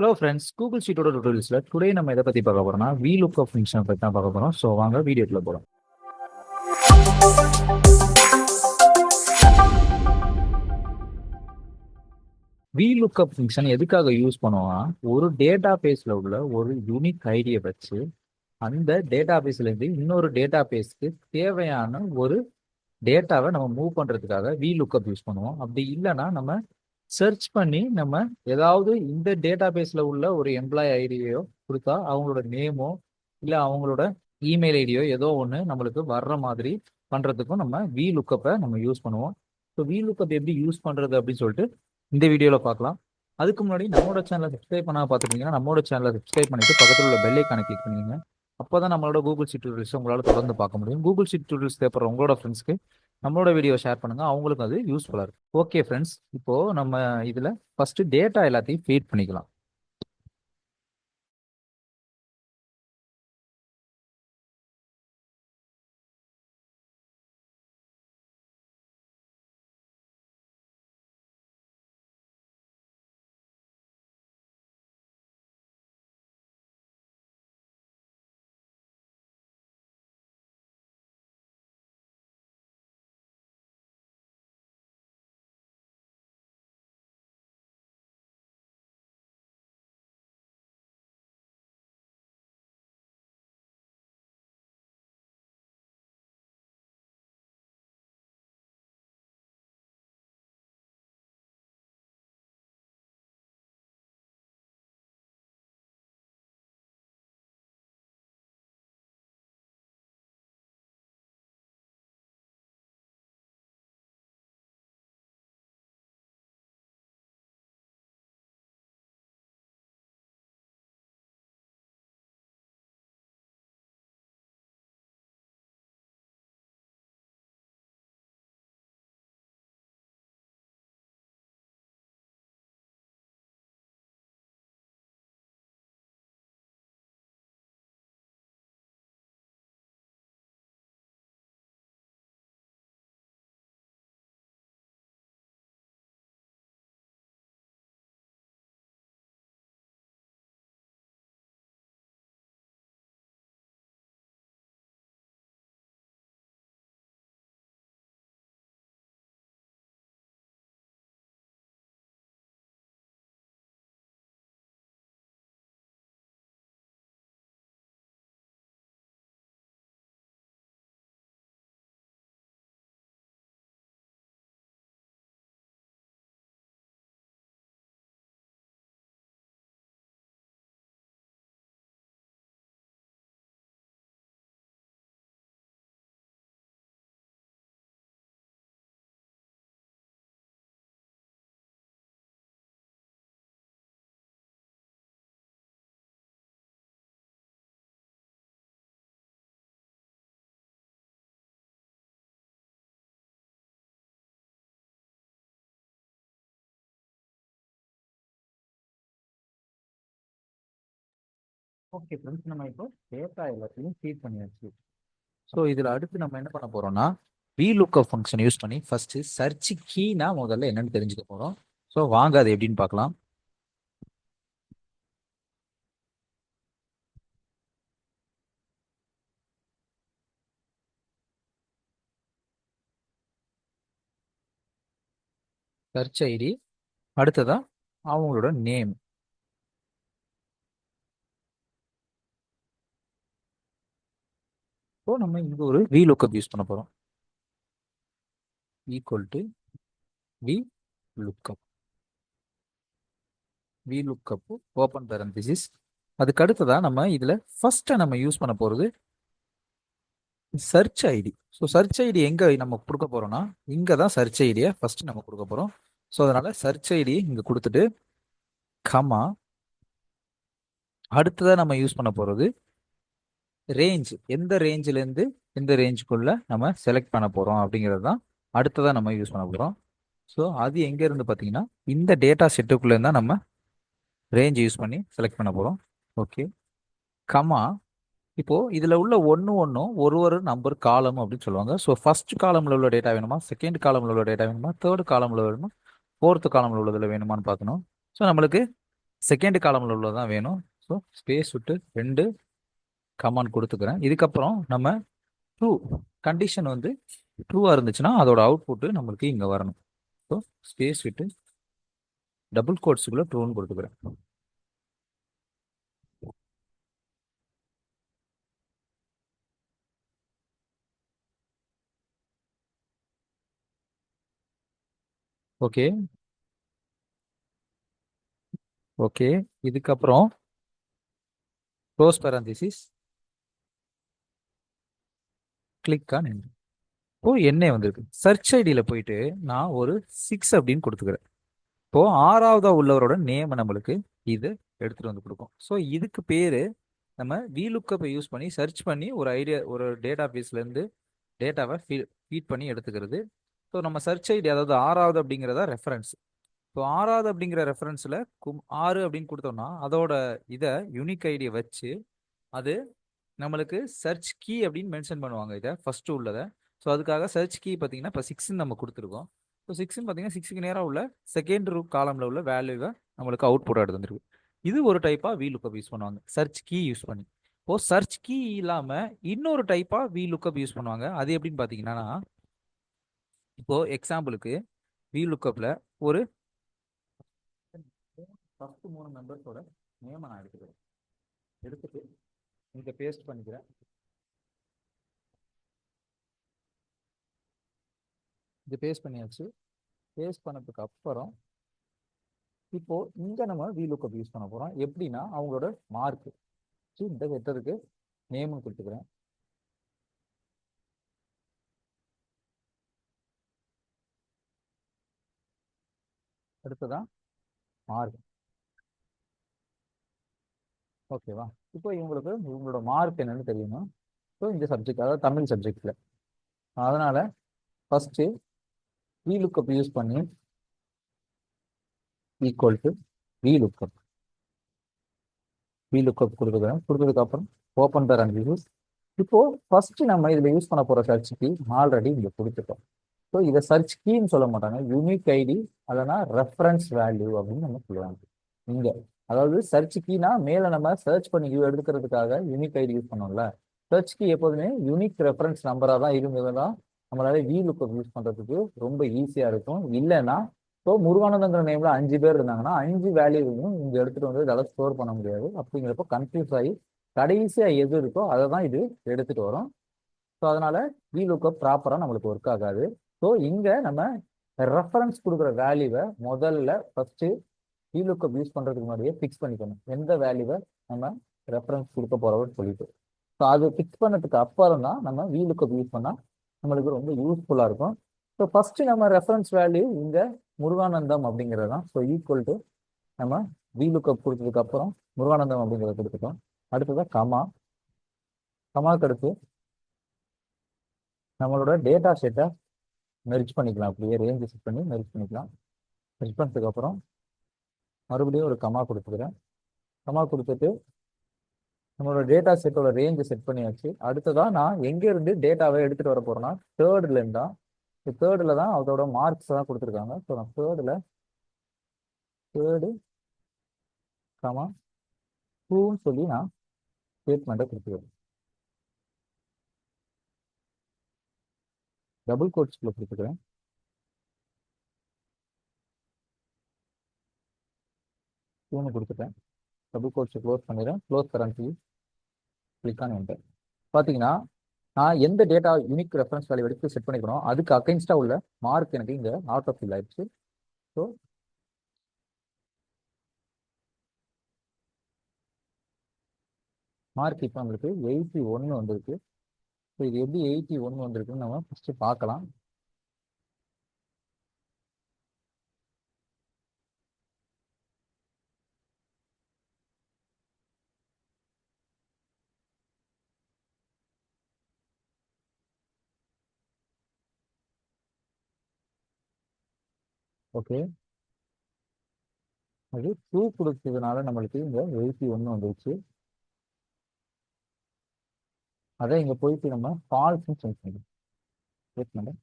Hello friends, Google ஷீட்டோட டுட்டோரியல்ஸில் today நம்ம எதை பற்றி பார்க்க போகிறோம்னா VLOOKUP ஃபங்க்ஷனை பற்றி தான் பார்க்க போகிறோம். ஸோ வாங்க வீடியோக்குள்ள போகலாம். VLOOKUP ஃபங்க்ஷன் எதுக்காக யூஸ் பண்ணுவோம்னா, ஒரு டேட்டா பேஸில் உள்ள ஒரு யூனிக் ஐடியை வச்சு அந்த டேட்டா பேஸ்லேருந்து இன்னொரு டேட்டா பேஸ்க்கு தேவையான ஒரு டேட்டாவை நம்ம மூவ் பண்ணுறதுக்காக VLOOKUP யூஸ் பண்ணுவோம். அப்படி இல்லைன்னா நம்ம சர்ச் பண்ணி நம்ம ஏதாவது இந்த டேட்டா பேஸில் உள்ள ஒரு எம்ப்ளாயி ஐடியோ கொடுத்தா அவங்களோட நேமோ இல்லை அவங்களோட இமெயில் ஐடியோ ஏதோ ஒன்று நம்மளுக்கு வர்ற மாதிரி பண்ணுறதுக்கும் நம்ம VLOOKUP-ஐ நம்ம யூஸ் பண்ணுவோம். ஸோ VLOOKUP எப்படி யூஸ் பண்ணுறது அப்படின்னு சொல்லிட்டு இந்த வீடியோவில் பார்க்கலாம். அதுக்கு முன்னாடி நம்மளோட சேனலை சப்ஸ்கிரைப் பண்ணால் பார்த்துருக்கீங்கன்னா நம்மளோட சேனலை சப்ஸ்கிரைப் பண்ணிட்டு பக்கத்தில் உள்ள பெல் ஐக்கானை கிளிக் பண்ணிடுங்க. அப்போ தான் நம்மளோட கூகுள் ஷீட் டியூட்டோரியல்ஸ் உங்களால் தொடர்ந்து பார்க்க முடியும். கூகுள் ஷீட் டியூட்டோரியல்ஸ் தேவைப்படுற உங்களோட ஃப்ரெண்ட்ஸ்க்கு நம்மளோட வீடியோ ஷேர் பண்ணுங்க, அவங்களுக்கும் அது யூஸ்ஃபுல்லாக இருக்கும். ஓகே ஃப்ரெண்ட்ஸ், இப்போ நம்ம இதில் ஃபர்ஸ்ட் டேட்டா எல்லாத்தையும் ஃபீட் பண்ணிக்கலாம். ஓகே ஃப்ரெண்ட்ஸ், நம்ம இப்போ டேட்டா எல்லாத்தையும் ஃபீட் பண்ணியாச்சு. ஸோ இதில் அடுத்து நம்ம என்ன பண்ண போறோம்னா VLOOKUP ஃபங்க்ஷன் யூஸ் பண்ணி ஃபர்ஸ்ட் சர்ச் கீனா முதல்ல என்னன்னு தெரிஞ்சுக்க போறோம். ஸோ வாங்க அது எப்படின்னு பார்க்கலாம். சர்ச் ஐடி, அடுத்ததா அவங்களோட நேம். ஸோ நம்ம இங்க ஒரு VLOOKUP யூஸ் பண்ண போறோம். Equal to VLOOKUP open parenthesis. அதுக்கு அடுத்ததா நம்ம இதுல ஃபர்ஸ்ட் நம்ம யூஸ் பண்ண போறது search ID. So search ID எங்க நம்ம கொடுக்க போறோம்னா இங்க தான் சர்ச் ஐடியை ஃபர்ஸ்ட் நம்ம கொடுக்க போறோம். ஸோ அதனால சர்ச் ஐடி இங்க கொடுத்துட்டு கமா அடுத்ததா நம்ம யூஸ் பண்ண போறது ரேஞ்ச், எந்த ரேஞ்சிலேருந்து எந்த ரேஞ்சுக்குள்ள நம்ம செலக்ட் பண்ண போறோம் அப்படிங்கிறது தான் அடுத்ததா நம்ம யூஸ் பண்ண போறோம். ஸோ அது எங்க இருந்து பார்த்தீங்கன்னா இந்த டேட்டா செட்டுக்குள்ள இருந்தால் நம்ம ரேஞ்ச் யூஸ் பண்ணி செலக்ட் பண்ண போறோம். ஓகே, கமா இப்போ இதுல உள்ள ஒன்றும் ஒரு நம்பர் காலம் அப்படின்னு சொல்லுவாங்க. ஸோ ஃபர்ஸ்ட் காலம்ல உள்ள டேட்டா வேணுமா, செகண்ட் காலம்ல உள்ள டேட்டா வேணுமா, தேர்ட் காலம்ல வேணுமா, ஃபோர்த் காலம்ல உள்ளதுல வேணுமான்னு பார்க்கணும். ஸோ நம்மளுக்கு செகண்ட் காலமில் உள்ளதான் வேணும். ஸோ ஸ்பேஸ் விட்டு 2 கமாண்ட் கொடுத்துக்கிறேன். இதுக்கப்புறம் நம்ம ட்ரூ கண்டிஷன் வந்து ட்ரூவாக இருந்துச்சுன்னா அதோட அவுட்புட்டு நம்மளுக்கு இங்கே வரணும். ஸோ ஸ்பேஸ் விட்டு டபுள் கோட்ஸுக்குள்ளே ட்ரூன்னு கொடுத்துக்கிறேன். Okay okay. இதுக்கப்புறம் close parenthesis click on enter. இப்போ என்ன வந்திருக்கு, சர்ச் ஐடியில் போயிட்டு நான் ஒரு 6 அப்படின்னு கொடுத்துக்கிறேன். இப்போ 6ஆவதா உள்ளவரோட நேம் நம்மளுக்கு இது எடுத்துட்டு வந்து கொடுக்கும். ஸோ இதுக்கு பேரு நம்ம VLOOKUP யூஸ் பண்ணி சர்ச் பண்ணி ஒரு ஐடியா, ஒரு டேட்டா பேஸ்லேருந்து டேட்டாவை ஃபீட் பண்ணி எடுத்துக்கிறது. ஸோ நம்ம சர்ச் ஐடி, அதாவது 6ஆவது அப்படிங்கிறதா ரெஃபரன்ஸ். ஸோ 6ஆவது அப்படிங்கிற ரெஃபரன்ஸில் 6 அப்படின்னு கொடுத்தோம்னா அதோட இதை யூனிக் ஐடியை வச்சு அது நம்மளுக்கு சர்ச் கீ அப்படின்னு மென்ஷன் பண்ணுவாங்க இதை ஃபர்ஸ்ட் உள்ளதை. ஸோ அதுக்காக சர்ச் கீ பார்த்தீங்கன்னா இப்போ 6 நம்ம கொடுத்துருக்கோம். ஸோ 6 பார்த்தீங்கன்னா 6க்கு நேராக உள்ள செகண்ட் ரூ காலமில் உள்ள வேல்யூவை நம்மளுக்கு அவுட்புட் எடுத்து வந்துருக்கு. இது ஒரு டைப்பாக VLOOKUP யூஸ் பண்ணுவாங்க சர்ச் கீ யூஸ் பண்ணி. இப்போ சர்ச் கீ இல்லாமல் இன்னொரு டைப்பாக VLOOKUP யூஸ் பண்ணுவாங்க. அது எப்படின்னு பார்த்தீங்கன்னா, இப்போ எக்ஸாம்பிளுக்கு VLOOKUPல ஒரு ஃபர்ஸ்ட் 3 மெம்பர்ஸோட நேமை நான் எடுத்துக்கிறேன். எடுத்துட்டு இங்கே பேஸ்ட் பண்ணிக்கிறேன். இது பேஸ்ட் பண்ணியாச்சு. பேஸ்ட் பண்ணதுக்கு அப்புறம் இப்போ இங்க நம்ம VLOOKUP யூஸ் பண்ண போறோம். எப்படின்னா அவங்களோட மார்க் இந்த ஹெட்டருக்கு நேம் கொடுத்துக்கிறேன். அடுத்ததான் மார்க். ஓகேவா? இப்போ இவங்களோட மார்க் என்னன்னு தெரியணும். ஸோ இந்த சப்ஜெக்ட், அதாவது தமிழ் சப்ஜெக்ட்ல, அதனால ஃபர்ஸ்ட் VLOOKUP யூஸ் பண்ணி ஈக்குவல் டு VLOOKUP கொடுத்துக்கிறேன். கொடுத்ததுக்கு அப்புறம் ஓப்பன் பேரண்டிஸ். இப்போ ஃபர்ஸ்ட் நம்ம இதுல யூஸ் பண்ண போற சர்ச் கீ ஆல்ரெடி இங்க கொடுத்துட்டோம். ஸோ இதை சர்ச் கீன்னு சொல்ல மாட்டாங்க, யூனிக் ஐடி அல்லனா ரெஃபரன்ஸ் வேல்யூ அப்படின்னு நம்ம சொல்லுவாங்க இங்க. அதாவது சர்ச் கீனா மேல நம்ம சர்ச் பண்ணி எடுக்கிறதுக்காக யூனிக் ஐடி யூஸ் பண்ணோம்ல, சர்ச் கீ எப்போதுமே யூனிக் ரெஃபரன்ஸ் நம்பரா தான் இருந்ததுன்னா நம்மளால VLOOKUP யூஸ் பண்றதுக்கு ரொம்ப ஈஸியா இருக்கும். இல்லைன்னா இப்போ முருகானந்தங்கிற நேம்ல 5 பேர் இருந்தாங்கன்னா 5 வேல்யூவையும் இங்க எடுத்துட்டு வந்து இதெல்லாம் ஸ்டோர் பண்ண முடியாது. அப்படிங்கிறப்போ கன்ஃபியூஸ் ஆகி கடைசியா எது இருக்கோ அதை தான் இது எடுத்துட்டு வரும். ஸோ அதனால VLOOKUP ப்ராப்பரா நம்மளுக்கு ஒர்க் ஆகாது. ஸோ இங்க நம்ம ரெஃபரன்ஸ் கொடுக்குற வேல்யூவை முதல்ல ஃபர்ஸ்ட் VLOOKUP யூஸ் பண்றதுக்கு முன்னாடியே ஃபிக்ஸ் பண்ணிக்கணும், எந்த வேல்யூவை நம்ம ரெஃபரன்ஸ் கொடுக்க போறோம்னு சொல்லிட்டு. ஸோ அது ஃபிக்ஸ் பண்ணதுக்கு அப்புறம் தான் நம்ம VLOOKUP யூஸ் பண்ணா நம்மளுக்கு ரொம்ப யூஸ்ஃபுல்லா இருக்கும். ஸோ ஃபர்ஸ்ட் நம்ம ரெஃபரன்ஸ் வேல்யூ இங்க முருகானந்தம் அப்படிங்கிறது தான். ஸோ ஈக்குவல் டு நம்ம VLOOKUP கொடுத்ததுக்கு அப்புறம் முருகானந்தம் அப்படிங்கிறத கொடுத்துட்டோம். அடுத்ததான் கமாக்கு அடுத்து நம்மளோட டேட்டா செட்டை மெர்ஜ் பண்ணிக்கலாம். அப்படியே ரேஞ்சு செட் பண்ணி மெர்ஜ் பண்ணிக்கலாம். மெர்ஜ் பண்ணதுக்கு அப்புறம் மறுபடியும் ஒரு கமா கொடுத்துக்கிறேன். கமா கொடுத்துட்டு நம்மளோட டேட்டா செட்டோட ரேஞ்சு செட் பண்ணியாச்சு. அடுத்ததான் நான் எங்க இருந்து டேட்டாவை எடுத்துட்டு வர போறேன்னா தேர்ட்ல இருந்தா, தேர்டில் தான் அதோட மார்க்ஸ் தான் கொடுத்துருக்காங்க. ஸோ நான் தேர்டு கமா டூன்னு சொல்லி நான் ஸ்டேட்மெண்ட்டை கொடுத்துக்கிறேன். டபுள் கோட்ஸ்குள்ள கொடுத்துக்கிறேன். டூன்னு கொடுத்துட்டேன். டபுள் கோட்ஸ் க்ளோஸ் பண்ணிடுறேன். Close currency click on enter. பார்த்தீங்கன்னா நான் எந்த டேட்டா யூனிக் ரெஃபரன்ஸ் வேல்யூ எடுத்து செட் பண்ணிக்கணும் அதுக்கு அகைன்ஸ்டா உள்ள மார்க் எனக்கு இங்கே ஆட்டோ ஃபில் ஆயிடுச்சு. ஸோ மார்க் இப்போ நம்மளுக்கு 81 வந்திருக்கு. ஸோ இது எப்படி 81 வந்திருக்குன்னு நம்ம ஃபர்ஸ்ட் பார்க்கலாம். ஓகே, அது 2 கொடுத்ததுனால நம்மளுக்கு இங்கே 81 வந்துருச்சு. அதை இங்கே போயிட்டு நம்ம ஃபால்ஸ்ன்னு சென்ஸ் பண்ணிக்கலாம்.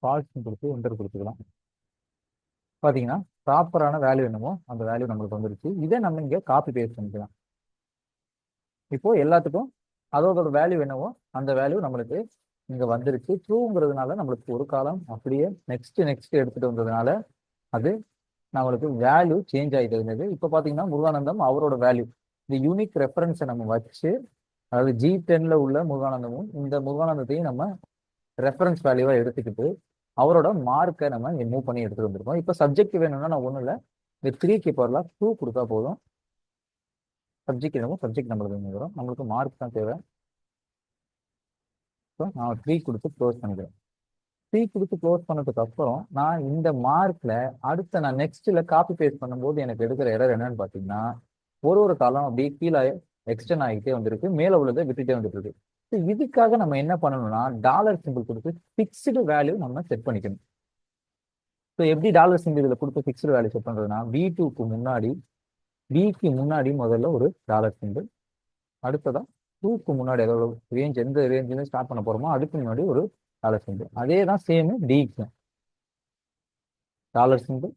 ஃபால்ஸ்ன்னு கொடுத்து என்டர் கொடுத்துக்கலாம். பார்த்தீங்கன்னா ப்ராப்பரான வேல்யூ என்னமோ அந்த வேல்யூ நம்மளுக்கு வந்துருச்சு. இதை நம்ம இங்கே காப்பி பேஸ்ட் பண்ணிக்கலாம். இப்போ எல்லாத்துக்கும் அதோட வேல்யூ என்னவோ அந்த வேல்யூ நம்மளுக்கு இங்க வந்துருச்சு. ட்ரூங்கிறதுனால நம்மளுக்கு ஒரு காலம் அப்படியே நெக்ஸ்ட் நெக்ஸ்ட் எடுத்துட்டு வந்ததுனால அது நம்மளுக்கு வேல்யூ சேஞ்ச் ஆகிட்டு இருந்தது. இப்போ பார்த்தீங்கன்னா முருகானந்தம் அவரோட வேல்யூ இந்த யூனிக் ரெஃபரன்ஸை நம்ம வச்சு, அதாவது G10ல உள்ள முருகானந்தமும் இந்த முருகானந்தத்தையும் நம்ம ரெஃபரன்ஸ் வேல்யூவா எடுத்துக்கிட்டு அவரோட மார்க்கை நம்ம மூவ் பண்ணி எடுத்துட்டு வந்திருக்கோம். இப்போ சப்ஜெக்ட் வேணும்னா நான் ஒன்றும் இல்லை, இந்த 3க்கு பதிலாக 2 கொடுத்தா போதும். சப்ஜெக்ட் என்னமோ சப்ஜெக்ட் நம்மளுக்கு வரும், நம்மளுக்கு மார்க் தான் தேவை. ஸோ நான் 3 கொடுத்து க்ளோஸ் பண்ணிக்கிறேன். 3 கொடுத்து க்ளோஸ் பண்ணதுக்கு அப்புறம் நான் இந்த மார்க்ல அடுத்த நான் நெக்ஸ்ட்ல காப்பி பேஸ்ட் பண்ணும்போது எனக்கு எடுக்கிற எரர் என்னன்னு பார்த்தீங்கன்னா, ஒரு காலம் அப்படியே கீழே எக்ஸ்டெண்ட் ஆகிட்டே வந்திருக்கு, மேலே உள்ளதை விட்டுட்டே வந்துட்டு இருக்கு. ஸோ இதுக்காக நம்ம என்ன பண்ணணும்னா டாலர் சிம்பிள் கொடுத்து ஃபிக்ஸ்டு வேல்யூ நம்ம செட் பண்ணிக்கணும். ஸோ எப்படி டாலர் சிம்பிள் இதில் கொடுத்து ஃபிக்ஸ்டு வேல்யூ செட் பண்ணுறதுனா, V2க்கு முன்னாடி விக்கு முன்னாடி முதல்ல ஒரு டாலர் சிம்பிள், அடுத்ததான் 2க்கு முன்னாடி அதோட ரேஞ்ச் எந்த ரேஞ்சில் ஸ்டார்ட் பண்ண போறோமோ அதுக்கு முன்னாடி ஒரு டாலர் சிம்பிள். அதே தான் சேம் டிக்கு டாலர் சிம்பிள்,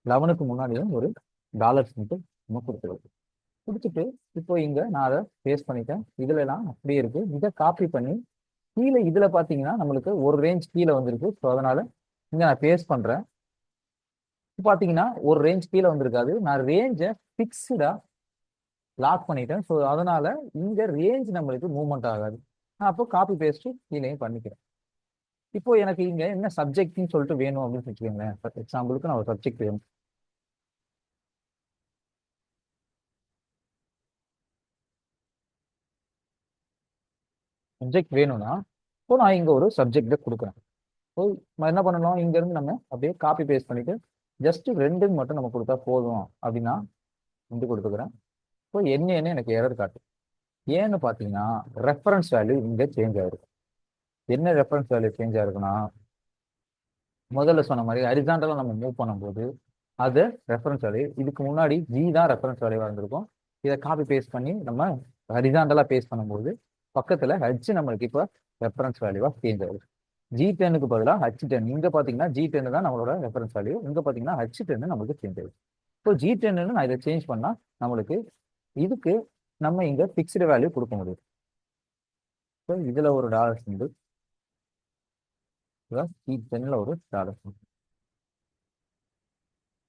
11க்கு முன்னாடியும் ஒரு டாலர் சிம்பிள் நம்ம கொடுத்துருவோம். கொடுத்துட்டு இப்போ இங்க நான் அதை பேஸ்ட் பண்ணிட்டேன். இதுல எல்லாம் அப்படியே இருக்கு. இதை காப்பி பண்ணி கீழே இதுல பாத்தீங்கன்னா நம்மளுக்கு ஒரு ரேஞ்ச் கீழே வந்திருக்கு. ஸோ அதனால இங்க நான் பேஸ்ட் பண்றேன். பாத்தீங்கன்னா ஒரு ரேஞ்ச் கீழே வந்திருக்காது, நான் ரேஞ்சை ஃபிக்ஸ்டா லாக் பண்ணிட்டேன். ஸோ அதனால இங்க ரேஞ்ச் நம்மளுக்கு மூவ்மெண்ட் ஆகாது. நான் அப்போ காப்பி பேஸ்ட் கீழேயும் பண்ணிக்கிறேன். இப்போ எனக்கு இங்க என்ன சப்ஜெக்ட்னு சொல்லிட்டு வேணும் அப்படின்னு வச்சுக்கோங்களேன். ஃபார் எக்ஸாம்பிளுக்கு நான் ஒரு சப்ஜெக்ட் வேணும். சப்ஜெக்ட் வேணும்னா இப்போ நான் இங்க ஒரு சப்ஜெக்ட கொடுக்குறேன். ஸோ என்ன பண்ணணும், இங்க இருந்து நம்ம அப்படியே காப்பி பேஸ்ட் பண்ணிட்டு ஜஸ்ட் 2 மட்டும் நம்ம கொடுத்தா போதும் அப்படின்னா 2 கொடுத்துக்கிறேன். இப்போ என்ன எனக்கு எரர் காட்டு. ஏன்னு பார்த்தீங்கன்னா ரெஃபரன்ஸ் வேல்யூ இங்க சேஞ்ச் ஆயிருக்கு. என்ன ரெஃபரன்ஸ் வேல்யூ சேஞ்ச் ஆயிருக்குன்னா, முதல்ல சொன்ன மாதிரி ஹரிசாண்டலா நம்ம மூவ் பண்ணும்போது அது ரெஃபரன்ஸ் வேல்யூ இதுக்கு முன்னாடி G தான் ரெஃபரன்ஸ் வேல்யூவா இருந்திருக்கும். இதை காப்பி பேஸ்ட் பண்ணி நம்ம ஹரிசாண்டலா பேஸ்ட் பண்ணும்போது பக்கத்துல H நம்மளுக்கு இப்போ ரெஃபரன்ஸ் வேல்யூவா சேஞ்ச் ஆகுது. G10க்கு பதிலாக H10. இங்க பாத்தீங்கன்னா G10 தான் நம்மளோட ரெஃபரன்ஸ் வேல்யூ, இங்க பாத்தீங்கன்னா H10 நம்மளுக்கு சேஞ்ச் ஆகுது. இப்போ G10 நான் இதை சேஞ்ச் பண்ணா நம்மளுக்கு இதுக்கு நம்ம இங்க பிக்ஸ்டு வேல்யூ கொடுக்க முடியும். ஸோ இதுல ஒரு டாலர் சிம்பிள், G10ல ஒரு டாலர் சிம்பிள்.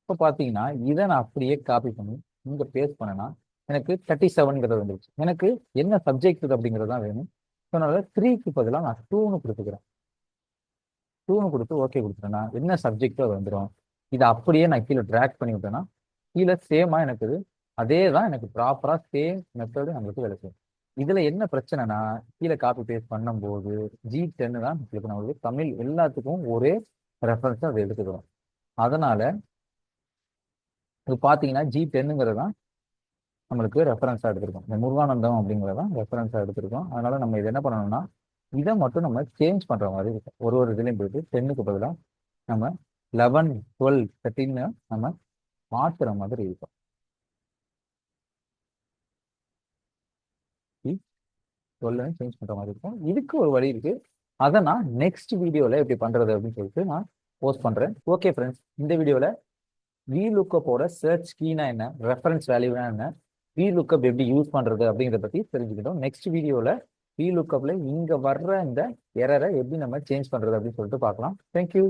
இப்போ பார்த்தீங்கன்னா இதை நான் அப்படியே காப்பி பண்ணி இங்கே பேஸ்ட் பண்ணேன்னா எனக்கு 37ங்கிறது வந்துருச்சு. எனக்கு என்ன சப்ஜெக்ட் அப்படிங்கிறது தான் வேணும். ஸோ அதனால 3க்கு பதிலாக நான் 2ன்னு கொடுத்துக்கிறேன். 2ன்னு கொடுத்து ஓகே கொடுத்துட்டேன்னா என்ன சப்ஜெக்டோ அது வந்துடும். இதை அப்படியே நான் கீழே ட்ராக் பண்ணி விட்டேன்னா கீழே சேமா எனக்கு அதே தான் எனக்கு ப்ராப்பராக சேம் மெத்தடு நம்மளுக்கு வேலை செய்யும். இதுல என்ன பிரச்சனைனா கீழே காப்பி பேஸ்ட் பண்ணும்போது G10 தான் நம்மளுக்கு தமிழ் எல்லாத்துக்கும் ஒரே ரெஃபரன்ஸ் அதை எடுத்துக்கிறோம். அதனால இது பார்த்தீங்கன்னா G10ங்கிறது தான் நம்மளுக்கு ரெஃபரன்ஸாக எடுத்திருக்கோம். இந்த முருகானந்தம் அப்படிங்கிறது தான் ரெஃபரன்ஸாக எடுத்திருக்கோம். அதனால நம்ம இதை என்ன பண்ணணும்னா இதை மட்டும் நம்ம சேஞ்ச் பண்ற மாதிரி இருக்கும். ஒரு இதுலையும் போயிட்டு 10க்கு பதிலாக நம்ம 11, 12, 13 நம்ம மாற்றுற மாதிரி இருக்கும். 12 சேஞ்ச் பண்ற மாதிரி இருக்கும். இதுக்கு ஒரு வழி இருக்கு. அதை நான் நெக்ஸ்ட் வீடியோல எப்படி பண்றது அப்படின்னு சொல்லிட்டு நான் போஸ்ட் பண்றேன். ஓகே ஃப்ரெண்ட்ஸ், இந்த வீடியோல VLOOKUP-ஓட சர்ச் கீனா என்ன, ரெஃபரன்ஸ் வேல்யூனா என்ன, VLOOKUP எப்படி யூஸ் பண்றது அப்படிங்கிறத பத்தி தெரிஞ்சுக்கிட்டோம். நெக்ஸ்ட் வீடியோல VLOOKUP-ல இங்க வர்ற இந்த எரரை எப்படி நம்ம சேஞ்ச் பண்றது அப்படின்னு சொல்லிட்டு பார்க்கலாம். தேங்க்யூ.